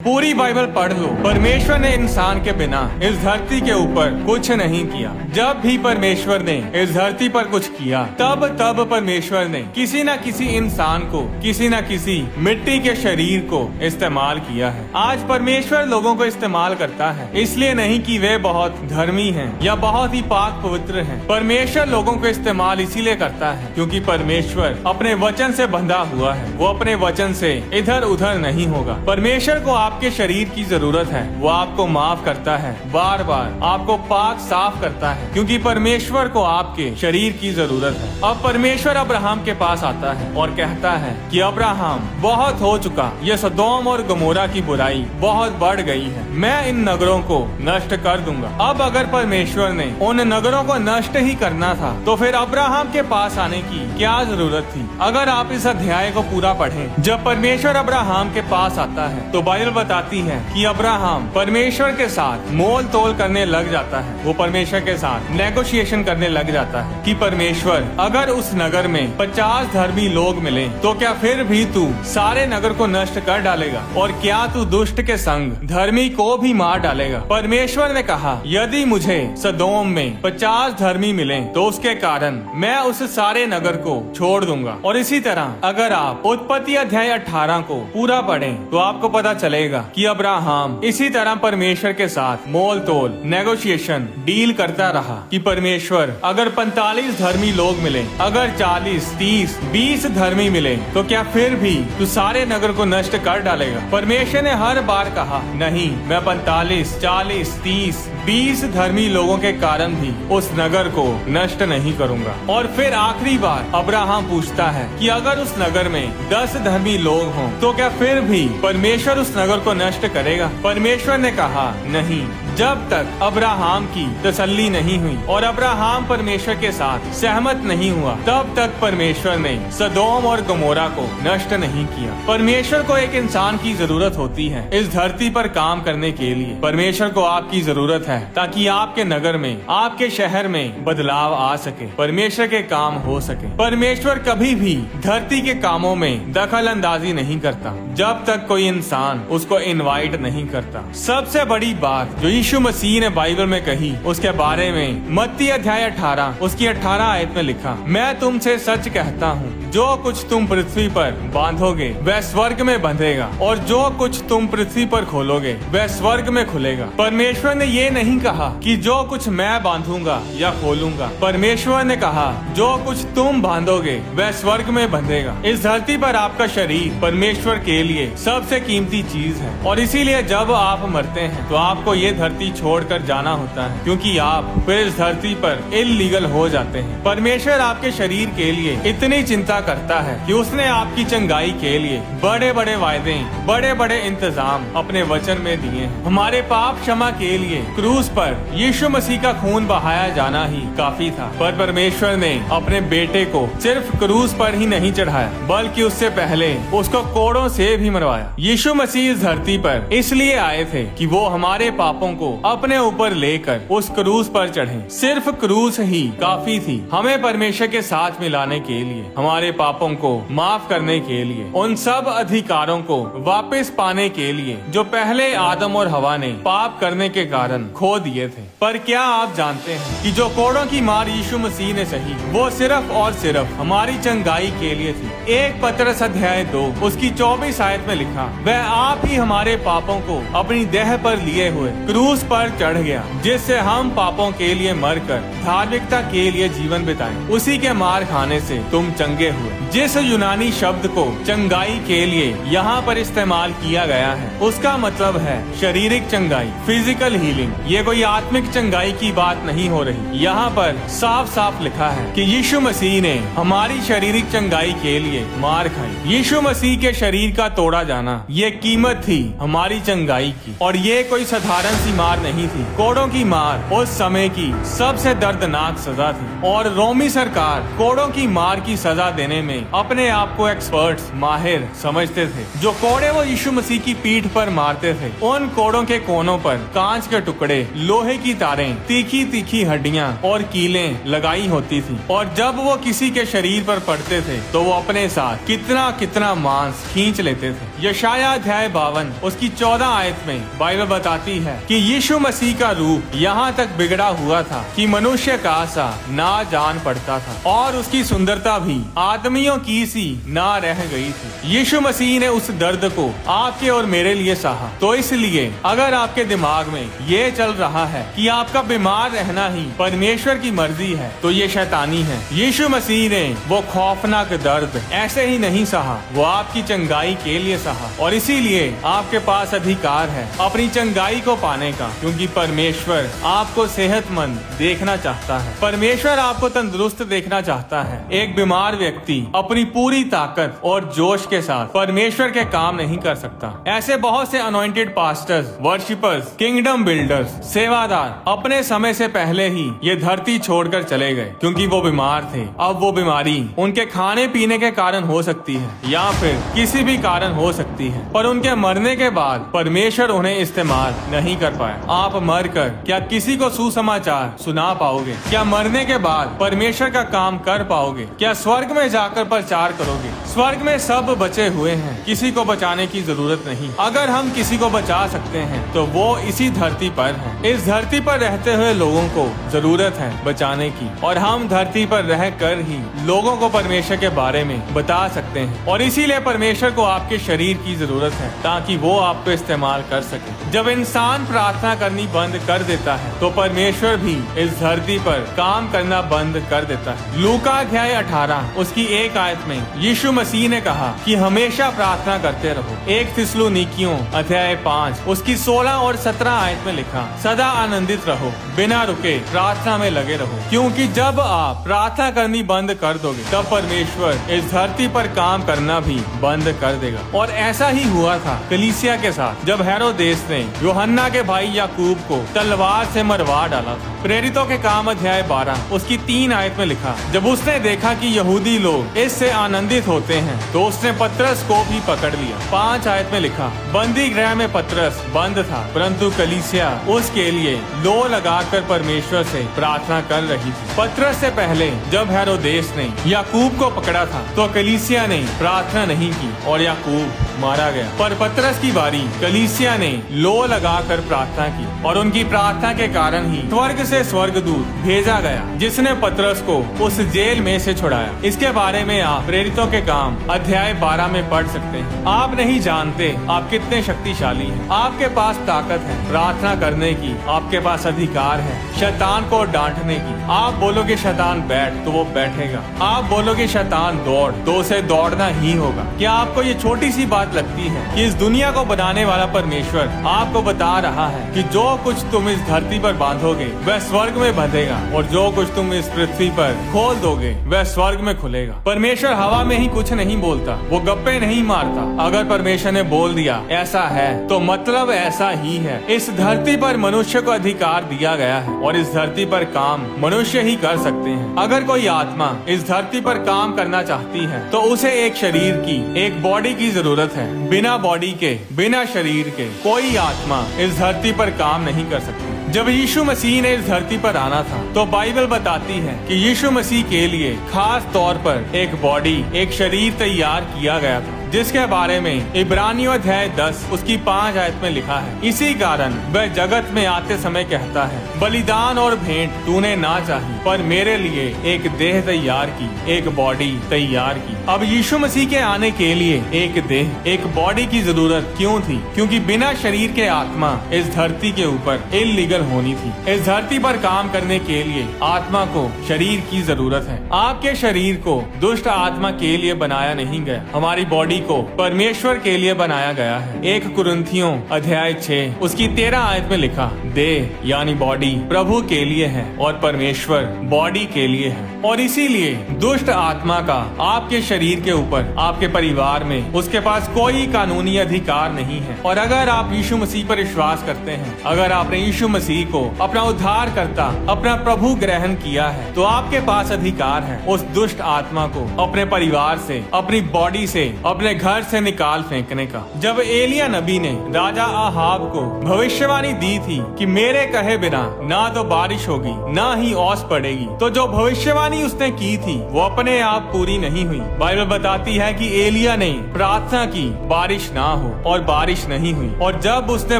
पूरी बाइबल पढ़ लो। परमेश्वर ने इंसान के बिना इस धरती के ऊपर कुछ नहीं किया। जब भी परमेश्वर ने इस धरती पर कुछ किया, तब परमेश्वर ने किसी न किसी इंसान को, किसी न किसी मिट्टी के शरीर को इस्तेमाल किया है। आज परमेश्वर लोगों को इस्तेमाल करता है, इसलिए नहीं कि वे बहुत धर्मी हैं या बहुत ही पाक पवित्र हैं। परमेश्वर लोगों को इस्तेमाल इसीलिए करता है क्योंकि परमेश्वर अपने वचन से बंधा हुआ है। वो अपने वचन से इधर उधर नहीं होगा। परमेश्वर को आपके शरीर की जरूरत है। वो आपको माफ करता है, बार बार आपको पाक साफ करता है क्योंकि परमेश्वर को आपके शरीर की जरूरत है। अब परमेश्वर अब्राहम के पास आता है और कहता है कि अब्राहम, बहुत हो चुका। ये सदोम और गमोरा की बुराई बहुत बढ़ गई है। मैं इन नगरों को नष्ट कर दूंगा। अब अगर परमेश्वर ने उन नगरों को नष्ट ही करना था तो फिर अब्राहम के पास आने की क्या जरूरत थी? अगर आप इस अध्याय को पूरा पढ़ें, जब परमेश्वर अब्राहम के पास आता है तो बाइबल बताती है कि अब्राहम परमेश्वर के साथ मोल तोल करने लग जाता है। वो परमेश्वर के साथ नेगोशिएशन करने लग जाता है कि परमेश्वर, अगर उस नगर में 50 धर्मी लोग मिले तो क्या फिर भी तू सारे नगर को नष्ट कर डालेगा? और क्या तू दुष्ट के संग धर्मी को भी मार डालेगा? परमेश्वर ने कहा, यदि मुझे सदोम में 50 धर्मी मिले तो उसके कारण मैं उस सारे नगर को छोड़ दूंगा। और इसी तरह अगर आप उत्पत्ति अध्याय 18 को पूरा पढ़ें तो आपको पता चलेगा कि अब्राहम इसी तरह परमेश्वर के साथ मोल तोल, नेगोशिएशन, डील करता रहा कि परमेश्वर, अगर 45 धर्मी लोग मिले, अगर 40, 30, 20 धर्मी मिले तो क्या फिर भी तू सारे नगर को नष्ट कर डालेगा? परमेश्वर ने हर बार कहा, नहीं, मैं 45, 40, 30, 20 धर्मी लोगों के कारण भी उस नगर को नष्ट नहीं करूंगा। और फिर आखिरी बार अब्राहम पूछता है कि अगर उस नगर में 10 धर्मी लोग हों तो क्या फिर भी परमेश्वर उस नगर को नष्ट करेगा? परमेश्वर ने कहा, नहीं। जब तक अब्राहम की तसल्ली नहीं हुई और अब्राहम परमेश्वर के साथ सहमत नहीं हुआ, तब तक परमेश्वर ने सदोम और गमोरा को नष्ट नहीं किया। परमेश्वर को एक इंसान की जरूरत होती है इस धरती पर काम करने के लिए। परमेश्वर को आपकी जरूरत है ताकि आपके नगर में, आपके शहर में बदलाव आ सके, परमेश्वर के काम हो सके। परमेश्वर कभी भी धरती के कामों में दखल अंदाजी नहीं करता जब तक कोई इंसान उसको इनवाइट नहीं करता। सबसे बड़ी बात जो यीशु मसीह ने बाइबल में कही, उसके बारे में मत्ती अध्याय 18 उसकी 18 आयत में लिखा, मैं तुमसे सच कहता हूँ, जो कुछ तुम पृथ्वी पर बांधोगे वह स्वर्ग में बंधेगा, और जो कुछ तुम पृथ्वी पर खोलोगे वह स्वर्ग में खुलेगा। परमेश्वर ने ये नहीं कहा कि जो कुछ मैं बांधूंगा या खोलूंगा। परमेश्वर ने कहा, जो कुछ तुम बांधोगे वह स्वर्ग में बंधेगा। इस धरती पर आपका शरीर परमेश्वर के लिए सबसे कीमती चीज है, और इसीलिए जब आप मरते हैं तो आपको ये धरती छोड़कर जाना होता है, क्योंकि आप फिर इस धरती पर इल्लीगल हो जाते हैं। परमेश्वर आपके शरीर के लिए इतनी चिंता करता है कि उसने आपकी चंगाई के लिए बड़े बड़े वायदे, बड़े बड़े इंतजाम अपने वचन में दिए हैं। हमारे पाप क्षमा के लिए क्रूस पर यीशु मसीह का खून बहाया जाना ही काफी था, पर परमेश्वर ने अपने बेटे को सिर्फ क्रूस पर ही नहीं चढ़ाया, बल्कि उससे पहले उसको कोड़ों से भी मरवाया। यीशु मसीह इस धरती पर इसलिए आए थे कि वो हमारे पापों को अपने ऊपर लेकर उस क्रूस पर चढ़े। सिर्फ क्रूस ही काफी थी हमें परमेश्वर के साथ मिलाने के लिए, हमारे पापों को माफ करने के लिए, उन सब अधिकारों को वापस पाने के लिए जो पहले आदम और हवा ने पाप करने के कारण खो दिए थे। पर क्या आप जानते हैं कि जो कोड़ों की मार यीशु मसीह ने सही, वो सिर्फ और सिर्फ हमारी चंगाई के लिए थी। 1 पतरस अध्याय 2 उसकी 24 आयत में लिखा, वह आप ही हमारे पापों को अपनी देह पर लिए हुए क्रूस पर चढ़ गया, जिससे हम पापों के लिए मरकर धार्मिकता के लिए जीवन बिताएं। उसी के मार खाने से तुम चंगे हुए। जिस यूनानी शब्द को चंगाई के लिए यहाँ पर इस्तेमाल किया गया है, उसका मतलब है शारीरिक चंगाई, फिजिकल हीलिंग। ये कोई आत्मिक चंगाई की बात नहीं हो रही। यहाँ पर साफ साफ लिखा है कि यीशु मसीह ने हमारी शारीरिक चंगाई के लिए मार खाई। यीशु मसीह के शरीर का तोड़ा जाना ये कीमत थी हमारी चंगाई की, और ये कोई साधारण सी मार नहीं थी। कोड़ों की मार उस समय की सबसे दर्दनाक सजा थी, और रोमी सरकार कोड़ों की मार की सजा देने में में अपने आप को एक्सपर्ट्स माहिर समझते थे। जो कोड़े वो यीशु मसीह की पीठ पर मारते थे, उन कोड़ों के कोनों पर कांच के टुकड़े, लोहे की तारें, तीखी तीखी हड्डियां और कीलें लगाई होती थी। और जब वो किसी के शरीर पर पड़ते थे तो वो अपने साथ कितना कितना मांस खींच लेते थे। यशाया अध्याय 52 उसकी 14 आयत में बाइबल बताती है कि यीशु मसीह का रूप यहाँ तक बिगड़ा हुआ था कि मनुष्य का सा ना जान पड़ता था और उसकी सुंदरता भी आदमियों की सी ना रह गई थी। यीशु मसीह ने उस दर्द को आपके और मेरे लिए सहा। तो इसलिए अगर आपके दिमाग में ये चल रहा है कि आपका बीमार रहना ही परमेश्वर की मर्जी है तो ये शैतानी है। यीशु मसीह ने वो खौफनाक दर्द ऐसे ही नहीं सहा, वो आपकी चंगाई के लिए सहा। और इसीलिए आपके पास अधिकार है अपनी चंगाई को पाने का, क्योंकि परमेश्वर आपको सेहतमंद देखना चाहता है। परमेश्वर आपको तंदुरुस्त देखना चाहता है। एक बीमार व्यक्ति अपनी पूरी ताकत और जोश के साथ परमेश्वर के काम नहीं कर सकता। ऐसे बहुत से anointed pastors, worshippers, kingdom builders, सेवादार अपने समय से पहले ही ये धरती छोड़कर चले गए क्योंकि वो बीमार थे। अब वो बीमारी उनके खाने पीने के कारण हो सकती है या फिर किसी भी कारण हो सकती है, पर उनके मरने के बाद परमेश्वर उन्हें इस्तेमाल नहीं कर पाया। आप मरकर क्या किसी को सुसमाचार सुना पाओगे? क्या मरने के बाद परमेश्वर का काम कर पाओगे? क्या स्वर्ग में जाकर प्रचार करोगे? स्वर्ग में सब बचे हुए हैं, किसी को बचाने की जरूरत नहीं। अगर हम किसी को बचा सकते हैं तो वो इसी धरती पर है। इस धरती पर रहते हुए लोगों को जरूरत है बचाने की, और हम धरती पर रह कर ही लोगों को परमेश्वर के बारे में बता सकते हैं। और इसीलिए परमेश्वर को आपके शरीर की जरूरत है ताकि वो आपको इस्तेमाल कर सके। जब इंसान प्रार्थना करनी बंद कर देता है तो परमेश्वर भी इस धरती पर काम करना बंद कर देता है। लूका अध्याय 18 उसकी 1 आयत में यीशु मसीह ने कहा कि हमेशा प्रार्थना करते रहो। 1 थिस्सलुनीकियों अध्याय 5 उसकी 16 और 17 आयत में लिखा, सदा आनंदित रहो, बिना रुके प्रार्थना में लगे रहो, क्योंकि जब आप प्रार्थना करनी बंद कर दोगे तब परमेश्वर इस धरती पर काम करना भी बंद कर देगा। और ऐसा ही हुआ था कलीसिया के साथ जब हेरोदेस ने यूहन्ना के भाई याकूब को तलवार से मरवा डाला था। प्रेरितों के काम अध्याय 12 उसकी 3 आयत में लिखा, जब उसने देखा कि यहूदी लोग इससे आनंदित होते हैं तो उसने पतरस को भी पकड़ लिया। 5 आयत में लिखा, बंदी गृह में पतरस बंद था परंतु कलीसिया उसके लिए लो लगाकर परमेश्वर से प्रार्थना कर रही थी। पतरस से पहले जब हेरोदेस ने याकूब को पकड़ा था तो कलीसिया ने प्रार्थना नहीं की और याकूब मारा गया, पर पतरस की बारी कलीसिया ने लो लगाकर प्रार्थना की और उनकी प्रार्थना के कारण ही स्वर्ग से स्वर्गदूत भेजा गया जिसने पतरस को उस जेल में से छुड़ाया। इसके बारे में आप प्रेरितों के काम अध्याय 12 में पढ़ सकते हैं। आप नहीं जानते आप कितने शक्तिशाली हैं। आपके पास ताकत है प्रार्थना करने की, आपके पास अधिकार है शैतान को डांटने की। आप बोलोगे शैतान बैठ तो वो बैठेगा, आप बोलोगे शैतान दौड़ तो उसे दौड़ना ही होगा। क्या आपको ये छोटी सी बात लगती है कि इस दुनिया को बनाने वाला परमेश्वर आपको बता रहा है कि जो कुछ तुम इस धरती पर बांधोगे वह स्वर्ग में बंधेगा और जो कुछ तुम इस पृथ्वी पर खोल दोगे वह स्वर्ग में खुलेगा। परमेश्वर हवा में ही कुछ नहीं बोलता, वो गप्पे नहीं मारता। अगर परमेश्वर ने बोल दिया ऐसा है तो मतलब ऐसा ही है। इस धरती पर मनुष्य को अधिकार दिया गया है और इस धरती पर काम मनुष्य ही कर सकते हैं। अगर कोई आत्मा इस धरती पर काम करना चाहती है तो उसे एक शरीर की, एक बॉडी की जरूरत है। बिना बॉडी के, बिना शरीर के कोई आत्मा इस धरती पर काम नहीं कर सकती। जब यीशु मसीह ने इस धरती पर आना था तो बाइबल बताती है कि यीशु मसीह के लिए खास तौर पर एक बॉडी, एक शरीर तैयार किया गया था, जिसके बारे में इब्रानियों अध्याय 10 उसकी 5 आयत में लिखा है, इसी कारण वह जगत में आते समय कहता है, बलिदान और भेंट तूने ना चाही पर मेरे लिए एक देह तैयार की, एक बॉडी तैयार की। अब यीशु मसीह के आने के लिए एक देह, एक बॉडी की जरूरत क्यों थी? क्योंकि बिना शरीर के आत्मा इस धरती के ऊपर इल्लीगल होनी थी। इस धरती पर काम करने के लिए आत्मा को शरीर की जरूरत है। आपके शरीर को दुष्ट आत्मा के लिए बनाया नहीं गया, हमारी बॉडी को परमेश्वर के लिए बनाया गया है। 1 कुरिन्थियों अध्याय 6 उसकी 13 आयत में लिखा, देह यानी बॉडी प्रभु के लिए है और परमेश्वर बॉडी के लिए है। और इसीलिए दुष्ट आत्मा का आपके शरीर के ऊपर, आपके परिवार में उसके पास कोई कानूनी अधिकार नहीं है। और अगर आप यीशु मसीह पर विश्वास करते हैं, अगर आपने यीशु मसीह को अपना उद्धारकर्ता, अपना प्रभु ग्रहण किया है, तो आपके पास अधिकार है उस दुष्ट आत्मा को अपने परिवार से, अपनी बॉडी से, अपने घर से निकाल फेंकने का। जब एलिया नबी ने राजा आहाब को भविष्यवाणी दी थी कि मेरे कहे बिना ना तो बारिश होगी ना ही ओस पड़ेगी, तो जो भविष्यवाणी उसने की थी वो अपने आप पूरी नहीं हुई। बाइबल बताती है कि एलिया ने प्रार्थना की बारिश ना हो, और बारिश नहीं हुई। और जब उसने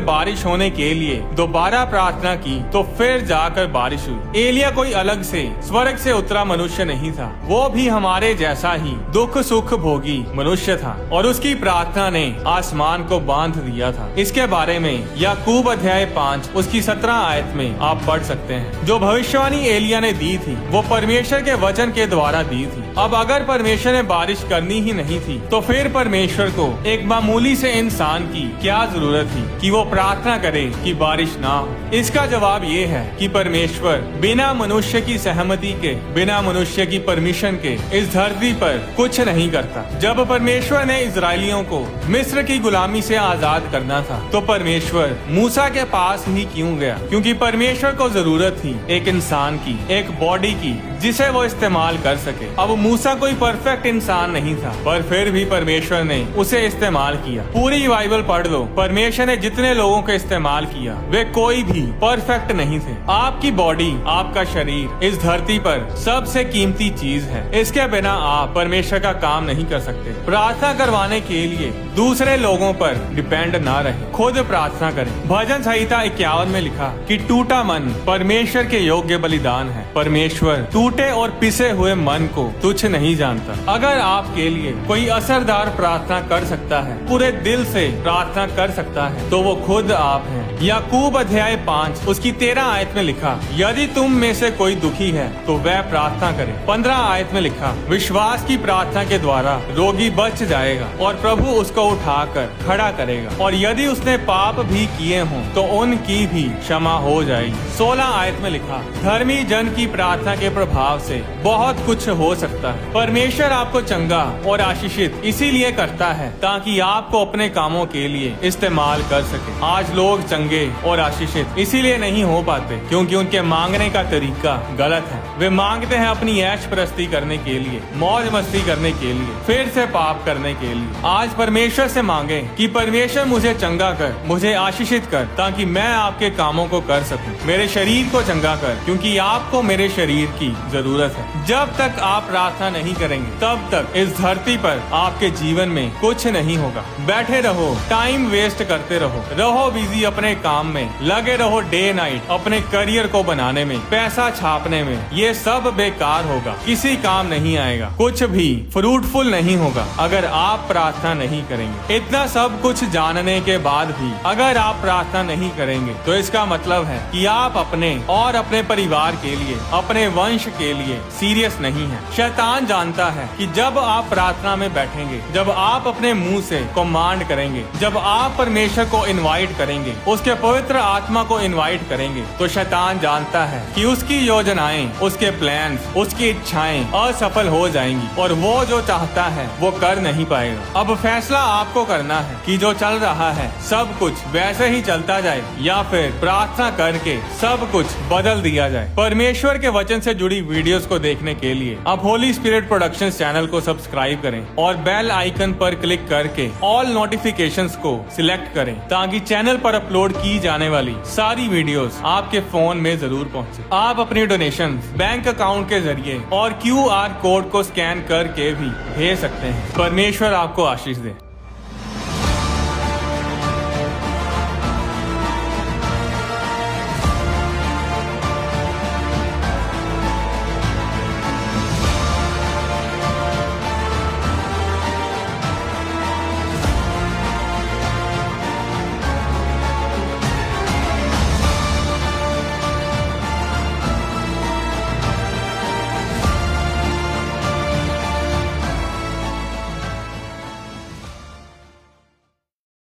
बारिश होने के लिए दोबारा प्रार्थना की तो फिर जाकर बारिश हुई। एलिया कोई अलग से स्वर्ग से उतरा मनुष्य नहीं था, वो भी हमारे जैसा ही दुख सुख भोगी मनुष्य था, और उसकी प्रार्थना ने आसमान को बांध दिया था। इसके बारे में याकूब अध्याय 5 उसकी 17 आयत में आप पढ़ सकते हैं। जो भविष्यवाणी एलिया ने दी थी वो परमेश्वर के वचन के द्वारा दी थी। अब अगर परमेश्वर ने बारिश करनी ही नहीं थी तो फिर परमेश्वर को एक मामूली से इंसान की क्या जरूरत थी कि वो प्रार्थना करे कि बारिश ना हो। इसका जवाब ये है कि परमेश्वर बिना मनुष्य की सहमति के, बिना मनुष्य की परमिशन के इस धरती पर कुछ नहीं करता। जब परमेश्वर ने इजरायलियों को मिस्र की गुलामी से आजाद करना था तो परमेश्वर मूसा के पास ही क्यों गया? क्योंकि परमेश्वर को जरूरत थी एक इंसान की, एक बॉडी की, जिसे वो इस्तेमाल कर सके। अब मूसा कोई परफेक्ट इंसान नहीं था, पर फिर भी परमेश्वर ने उसे इस्तेमाल किया। पूरी बाइबल पढ़ लो, परमेश्वर ने जितने लोगों को इस्तेमाल किया वे कोई भी परफेक्ट नहीं थे। आपकी बॉडी, आपका शरीर इस धरती पर सबसे कीमती चीज है। इसके बिना आप परमेश्वर का काम नहीं कर सकते। प्रार्थना करवाने के लिए दूसरे लोगों पर डिपेंड ना रहे, खुद प्रार्थना करें। भजन संहिता 51 में लिखा कि टूटा मन परमेश्वर के योग्य बलिदान है। परमेश्वर टूटे और पिसे हुए मन को तुच्छ नहीं जानता। अगर आपके लिए कोई असरदार प्रार्थना कर सकता है, पूरे दिल से प्रार्थना कर सकता है, तो वो खुद आप हैं। याकूब अध्याय 5 उसकी 13 आयत में लिखा, यदि तुम में से कोई दुखी है तो वह प्रार्थना करे। 15 आयत में लिखा, विश्वास की प्रार्थना के द्वारा रोगी बच जाएगा और प्रभु उसको उठाकर खड़ा करेगा। और यदि उसने पाप भी किए हों तो उनकी भी क्षमा हो जाएगी। 16 आयत में लिखा, धर्मी जन की प्रार्थना के प्रभाव से बहुत कुछ हो सकता है। परमेश्वर आपको चंगा और आशीषित इसीलिए करता है ताकि आपको अपने कामों के लिए इस्तेमाल कर सके। आज लोग चंगे और आशीषित इसीलिए नहीं हो पाते क्योंकि उनके मांगने का तरीका गलत है। वे मांगते हैं अपनी ऐश परस्ती करने के लिए, मौज मस्ती करने के लिए, फिर से पाप करने के लिए। आज परमेश्वर से मांगे कि परमेश्वर मुझे चंगा कर, मुझे आशीषित कर, ताकि मैं आपके कामों को कर सकूं। मेरे शरीर को चंगा कर, क्योंकि आपको मेरे शरीर की जरूरत है। जब तक आप प्रार्थना नहीं करेंगे तब तक इस धरती पर आपके जीवन में कुछ नहीं होगा। बैठे रहो, टाइम वेस्ट करते रहो बिजी अपने काम में, लगे रहो डे नाइट अपने करियर को बनाने में, पैसा छापने में। ये सब बेकार होगा, किसी काम नहीं आएगा, कुछ भी फ्रूटफुल नहीं होगा अगर आप प्रार्थना नहीं करेंगे। इतना सब कुछ जानने के बाद भी अगर आप प्रार्थना नहीं करेंगे तो इसका मतलब है कि आप अपने और अपने परिवार के लिए, अपने वंश के लिए सीरियस नहीं है। शैतान जानता है कि जब आप प्रार्थना में बैठेंगे, जब आप अपने मुंह से कमांड करेंगे, जब आप परमेश्वर को इनवाइट करेंगे, उसके पवित्र आत्मा को इनवाइट करेंगे, तो शैतान जानता है कि उसकी योजनाएं, उसके प्लान्स, उसकी इच्छाएं असफल हो जाएंगी और वो जो चाहता है वो कर नहीं पाएगा। अब फैसला आपको करना है कि जो चल रहा है सब कुछ वैसे ही चलता जाए या फिर प्रार्थना करके सब कुछ बदल दिया जाए। परमेश्वर के वचन से जुड़ी वीडियोस को देखने के लिए आप होली स्पिरिट प्रोडक्शंस चैनल को सब्सक्राइब करें और बेल आइकन पर क्लिक करके ऑल नोटिफिकेशंस को सिलेक्ट करें ताकि चैनल पर अपलोड की जाने वाली सारी वीडियोस आपके फोन में जरूर पहुंचे। आप अपनी डोनेशन बैंक अकाउंट के जरिए और QR कोड को स्कैन करके भी भेज सकते हैं। परमेश्वर आपको आशीष दे।